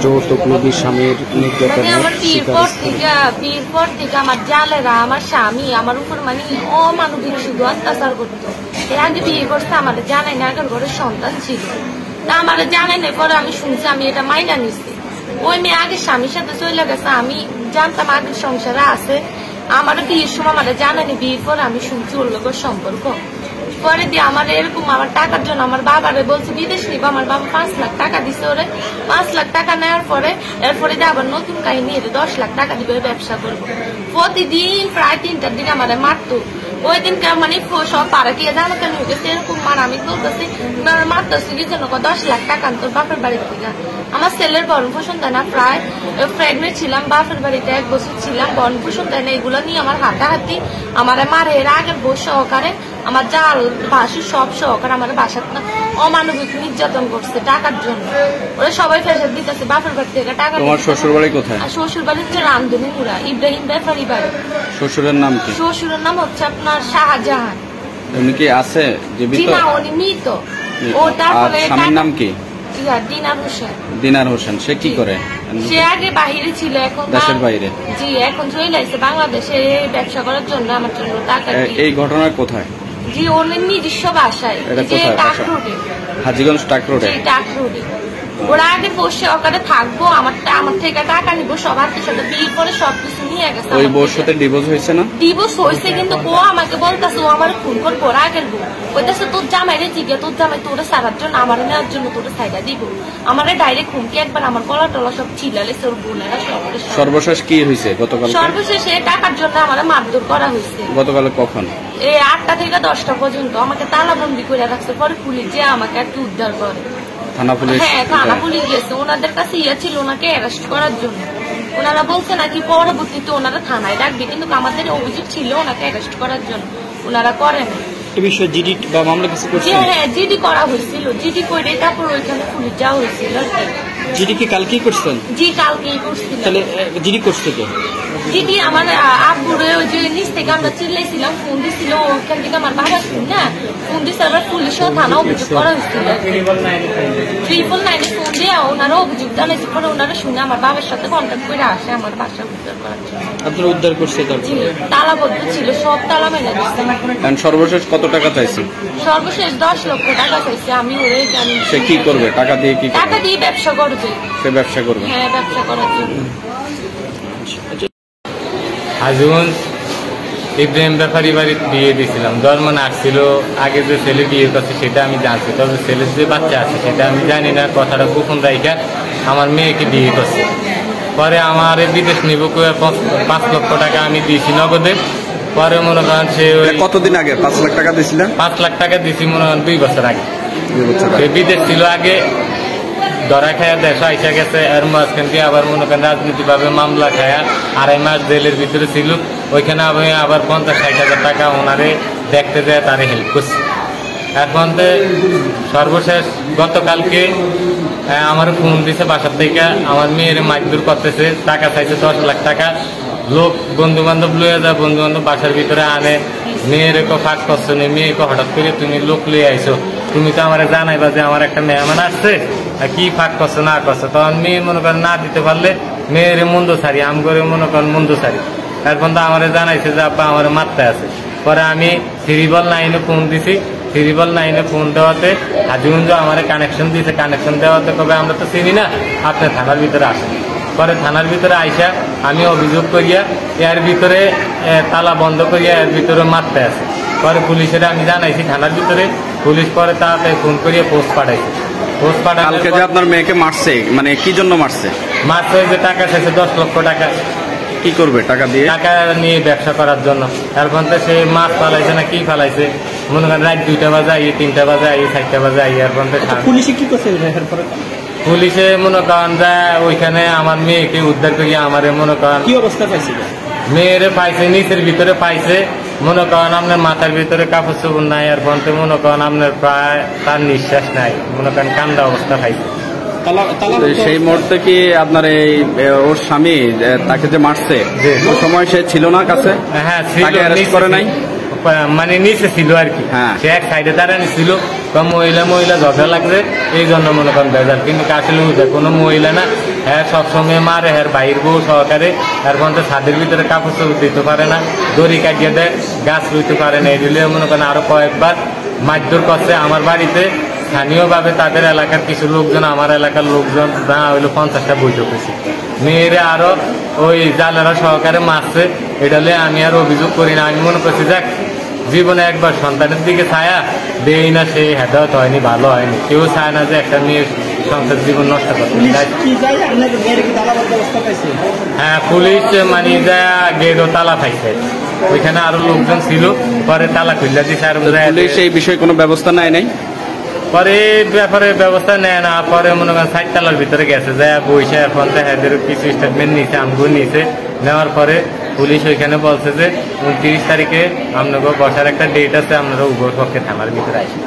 যৌতুক নদীর স্বামীর মানে আমার বিয়ের পর থেকে আমার জালেরা আমার স্বামী আমার উপর মানে অমানবিক শুধু অত্যাচার করতো। এর আগে বিয়ে করতে আমার জানাই না, আগের ঘরের সন্তান ছিল তা আমার জানাই না। পরে আমি শুনছি, আমি এটা মাইনা নিচ্ছি। ওই মেয়ে আগে স্বামীর সাথে চলে গেছে, আমি জানতাম আগের সংসারে আছে। আমার বিয়ের সময় আমার জানানি, বিয়ের পর আমি শুনছি ওর লোকের সম্পর্ক। পরে দিয়ে আমার এরকম আমার টাকার জন্য আমার বাবারে বলছে বিদেশ নিব। আমার বাবা 5 লাখ টাকা দিছে ওরে। 5 লাখ টাকা নেওয়ার পরে এরপরে দিয়ে আবার নতুন কাহিনী 10 লাখ টাকা দিবে ব্যবসা করবো। প্রতিদিন প্রায় 3টার দিকে আমার মারতো। ওই দিন মানে সব পাড়াটিয়া জানো কেন হয়ে গেছে এরকম মার। আমি বলতেছি মারতেছি কি জন্য 10 লাখ টাকা তোর বাপের বাড়ির থেকে। আমার ছেলের ভরণ পোষণ দেয় না, প্রায় প্রেগনেন্ট ছিলাম, বাপের বাড়িতে 1 বছর ছিলাম, ভরণ পোষণ দেয় না। এগুলো নিয়ে আমার হাতাহাতি আমার মারে। এর আগের বউ সহকারে আমার জাল ভাসু সব সহকারে আমার বাসার অমানবিক নির্যাতন করছে টাকার জন্য। ওরা সবাই ফেরত দিতেছে বাপের বাড়ি থেকে টাকা। তোমার শ্বশুর বাড়ি কোথায়? শ্বশুর বাড়ি হচ্ছে রামধনী মুড়া, ইব্রাহিম ব্যাপারী বাড়ি। শ্বশুরের নাম কি? শ্বশুরের নাম হচ্ছে আপনার শাহজাহান। উনি কি আছে জীবিত? না, উনি মৃত। ও তারপরে স্বামীর নাম কি? দিনার হোসেন। দিনার হোসেন। সে কি করে? সে আগে বাহিরে ছিল, এখন দেশের বাইরে। জি, এখন চলে আসছে বাংলাদেশে ব্যবসা করার জন্য আমার জন্য টাকা। এই ঘটনা কোথায়? জি, ওর নিজস্ব বাসায়, হাজীগঞ্জ টাক রোডে। টাক রোডে ওরা আগে বসে ওখানে থাকবো, আমার থেকে টাকা নিবো সব হাতের সাথে। বিয়ের পরে সবকিছু নিয়ে গেছে। ওই বউর সাথে ডিভোর্স হয়েছে না? ডিভোর্স হয়েছে, কিন্তু ও আমাকে বলতেছে, ও আমার ফোন করবো ওরা আগের বউ বলতেছে তোর জামাই রে জিজ্ঞে, তোর জামাই তোরে সারার জন্য আমার নেওয়ার জন্য তোরে সাইডা দিব। আমার ডাইরেক্ট হুমকি একবার আমার গলা টলা সব ছিলালেছে ওর বোনেরা সব। সর্বশেষ কি হয়েছে গতকাল? সর্বশেষে টাকার জন্য আমার মারধর করা হয়েছে। গতকাল কখন? এই 8টা থেকে 10টা পর্যন্ত আমাকে তালাবন্দি করে রাখছে। পরে পুলিশ যে আমাকে একটু উদ্ধার করে। থানা পুলিশ? হ্যাঁ, থানা পুলিশ গেছে। ওনাদের কাছে ছিল ওনাকে অ্যারেস্ট করার জন্য। ওনারা বলছে নাকি পরবর্তীতে ওনারা থানায় ডাকবে, কিন্তু আমাদের অভিযোগ ছিল ওনাকে অ্যারেস্ট করার জন্য, ওনারা করেন। এই বিষয়ে জিডি বা মামলা কিছু করছে? হ্যাঁ, জিডি করা হয়েছিল। জিডি করে তারপর ওইখানে পুলিশ যাওয়া হয়েছিল। জিডি কি কালকেই করছেন? জি, কালকেই করছিল। তাহলে জিডি করছে কে? জিডি আমার আব্বুরে ওই যে নিচ থেকে আমরা চিল্লাইছিলাম, ফোন দিছিল ওইখান থেকে আমার বাবা শুন না ফোন দিচ্ছে। আবার পুলিশও থানা অভিযোগ করা হয়েছিল। 999 ফোন দিয়ে ওনারা অভিযোগ জানাইছে। পরে ওনারা শুনে আমার বাবার সাথে কন্ট্যাক্ট করে আসে আমার বাসা উদ্ধার করার জন্য। আপনারা উদ্ধার করছে? জি, তালাবদ্ধ ছিল, সব তালা মেনে দিচ্ছে। সর্বশেষ কত টাকা চাইছে? সর্বশেষ 10 লক্ষ টাকা চাইছে। আমি ওরে জানি। সে কি করবে টাকা দিয়ে? কি টাকা দিয়ে ব্যবসা করবে। সে ব্যবসা করবে? হ্যাঁ, ব্যবসা করার জন্য। হাজীগঞ্জ ইব্রাহিম ব্যাপারী বাড়িতে বিয়ে দিয়েছিলাম। ধর্মনা আসছিল। আগে যে ছেলে বিয়ে করছে সেটা আমি জানছি, তবে ছেলের যে বাচ্চা আছে সেটা আমি জানি না। কথাটা গোপন রাইখা আমার মেয়েকে বিয়ে করছে। পরে আমার বিদেশ নিব 5 লক্ষ টাকা আমি দিয়েছি নগদে। পরে মনে করেন সে কতদিন আগে 5 লাখ টাকা দিয়েছিলেন? 5 লাখ টাকা দিয়েছি মনে করেন 2 বছর আগে। সে বিদেশ ছিল আগে, ধরা খায়া দেশ আইসা গেছে। এর মাঝখানকে আবার মনে করেন রাজনীতি ভাবে মামলা খায়া 2.5 মাস জেলের ভিতরে ছিল। ওইখানে আমি আবার 50-60 হাজার টাকা ওনারে দেখতে যায় তারে হেল্প করছি। এখন সর্বশেষ গতকালকে আমার ফোন দিছে বাসার থেকে, আমার মেয়ের মাইদুর করতেছে, টাকা চাইছে 10 লাখ টাকা। লোক বন্ধু বান্ধব লইয়া যায়, বন্ধু বান্ধব বাসার ভিতরে আনে। মেয়েরে ফাঁক করছো নি, মেয়েকে হঠাৎ করে তুমি লোক লিয়ে আইসো, তুমি তো আমার জানাইবা যে আমার একটা মেহমান আসছে, কি ফাঁক করছো না করছো। তখন মেয়ে মনে করেন না দিতে পারলে মেয়ের মন্দ সারি, আম করে মনে করেন মন্দ সারি। এখন তো আমার জানাইছে যে আপা আমার মারতে আছে। পরে আমি 399 ফোন দিছি। 399 ফোন দেওয়াতে হাজীগঞ্জ আমার কানেকশন দিয়েছে। কানেকশন দেওয়াতে কবে আমরা তো চিনি না, আপনি থানার ভিতরে আসেন। পরে থানার ভিতরে আইসা আমি অভিযোগ করিয়া এর ভিতরে তালা বন্ধ করিয়া এর ভিতরে মারতে আছে। পরে পুলিশের আমি জানাইছি থানার ভিতরে। পুলিশ পরে তাড়াতাড়ি ফোন করিয়া পোস্ট পাঠাইছে। পোস্ট পাঠালে যে আপনার মেয়েকে মারছে, মানে কি জন্য মারছে? মারছে যে টাকা চাইছে 10 লক্ষ টাকা। কি করবে টাকা দিয়ে? টাকা নিয়ে ব্যবসা করার জন্য। তারপর সে মাছ ফালাইছে না কি ফালাইছে, মনে করেন রাত 2টা বাজে আইয়ে, 3টা বাজে আইয়ে, 4টা বাজে আইয়ে। এরপর পুলিশে কি করছে? পুলিশে মনে করেন যায় ওইখানে আমার মেয়েকে উদ্ধার করিয়া আমার মনে করেন কি অবস্থা পাইছিল? মেয়েরে পাইছে নিচের ভিতরে পাইছে, মনে করেন আপনার মাথার ভিতরে কাপড় চোপড় নাই। আর বলতে মনে করেন আপনার প্রায় তার নিঃশ্বাস নাই, মনে করেন কান্দা অবস্থা পাইছে। সেই মুহূর্তে কি আপনার এই ওর স্বামী তাকে যে মারছে ওই সময় সে ছিল না কাছে? হ্যাঁ ছিল, করে নাই, মানে নিচে ছিল আর কি। সে এক সাইডে দাঁড়ানি ছিল, মহিলা মহিলা ঝগড়া লাগছে এই জন্য মনে করেন বেজার, কিন্তু আসলে কোনো মহিলা না, হ্যাঁ সবসময় মারে, হ্যাঁ বাইর বউ সহকারে, তার মধ্যে ছাদের ভিতরে কাপড় চোপড় দিতে পারে না, দড়ি কাটিয়ে দেয়, গাছ রুইতে পারে না, এগুলো মনে করেন আরো কয়েকবার মারধর করছে আমার বাড়িতে। স্থানীয়ভাবে তাদের এলাকার কিছু লোকজন, আমার এলাকার লোকজন না হইলো 50টা বৈঠক হয়েছে, মেয়েরা আরো ওই জালেরা সহকারে মারছে। এটা হলে আমি আর অভিযোগ করি না, আমি মনে করছি যাক জীবনে একবার সন্তানের দিকে ছায়া দেই না, সেই হেদায়ত হয়নি, ভালো হয়নি, কেউ চায় না যে একটা মেয়ের সংসার জীবন নষ্ট করতে। হ্যাঁ পুলিশ মানে যা গেটও তালা পাইছে, ওইখানে আরো লোকজন ছিল, পরে তালা খুললা দিছে। আর পুলিশ এই বিষয়ে কোনো ব্যবস্থা নেয় নাই, পরে ব্যাপারে ব্যবস্থা নেয় না, পরে মনে করেন 4 তালার ভিতরে গেছে, যা বইসা এখন এদের কিছু স্টেটমেন্ট নিছে, আমগো নিছে, নেওয়ার পরে পুলিশ ওইখানে বলছে যে 29 তারিখে আপনাকে বসার একটা ডেট আছে, আপনারা উভয় পক্ষে থানার ভিতরে আসেন।